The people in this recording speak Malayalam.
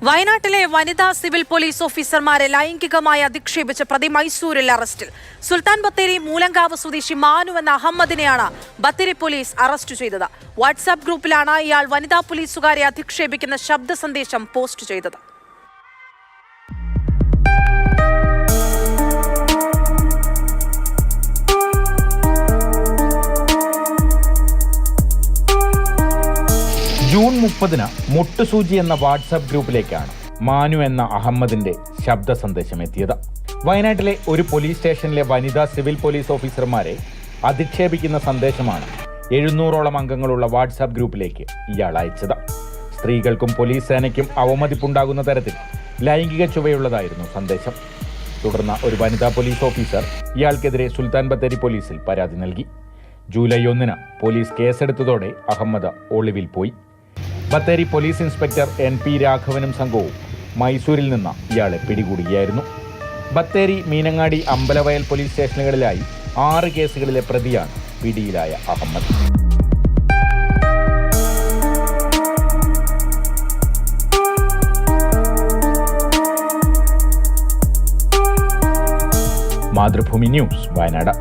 വയനാട്ടിലെ വനിതാ സിവിൽ പോലീസ് ഓഫീസർമാരെ ലൈംഗികമായി അധിക്ഷേപിച്ച പ്രതി മൈസൂരിൽ അറസ്റ്റിൽ. സുൽത്താൻ ബത്തേരി മൂലങ്കാവ് സ്വദേശി മാനു എന്ന അഹമ്മദിനെയാണ് ബത്തേരി പോലീസ് അറസ്റ്റ് ചെയ്തത്. വാട്സാപ്പ് ഗ്രൂപ്പിലാണ് ഇയാൾ വനിതാ പോലീസുകാരെ അധിക്ഷേപിക്കുന്ന ശബ്ദ സന്ദേശം പോസ്റ്റ് ചെയ്തത്. ജൂൺ 30-ന് മുട്ടുസൂചി എന്ന വാട്സാപ്പ് ഗ്രൂപ്പിലേക്കാണ് മാനു എന്ന അഹമ്മദിന്റെ ശബ്ദ സന്ദേശം എത്തിയത്. വയനാട്ടിലെ ഒരു പോലീസ് സ്റ്റേഷനിലെ വനിതാ സിവിൽ പോലീസ് ഓഫീസർമാരെ അധിക്ഷേപിക്കുന്ന സന്ദേശമാണ് 700ഓളം അംഗങ്ങളുള്ള വാട്സാപ്പ് ഗ്രൂപ്പിലേക്ക് ഇയാൾ അയച്ചത്. സ്ത്രീകൾക്കും പോലീസ് സേനയ്ക്കും അവമതിപ്പുണ്ടാകുന്ന തരത്തിൽ ലൈംഗിക ചുവയുള്ളതായിരുന്നു സന്ദേശം. തുടർന്ന് ഒരു വനിതാ പോലീസ് ഓഫീസർ ഇയാൾക്കെതിരെ സുൽത്താൻ ബത്തേരി പോലീസിൽ പരാതി നൽകി. ജൂലൈ 1-ന് പോലീസ് കേസെടുത്തതോടെ അഹമ്മദ് ഒളിവിൽ പോയി. ബത്തേരി പോലീസ് ഇൻസ്പെക്ടർ NP രാഘവനും സംഘവും മൈസൂരിൽ നിന്ന് ഇയാളെ പിടികൂടുകയായിരുന്നു. ബത്തേരി, മീനങ്ങാടി, അമ്പലവയൽ പോലീസ് സ്റ്റേഷനുകളിലായി 6 കേസുകളിലെ പ്രതിയാണ് പിടിയിലായ അഹമ്മദ്. മാതൃഭൂമി ന്യൂസ്, വയനാട്.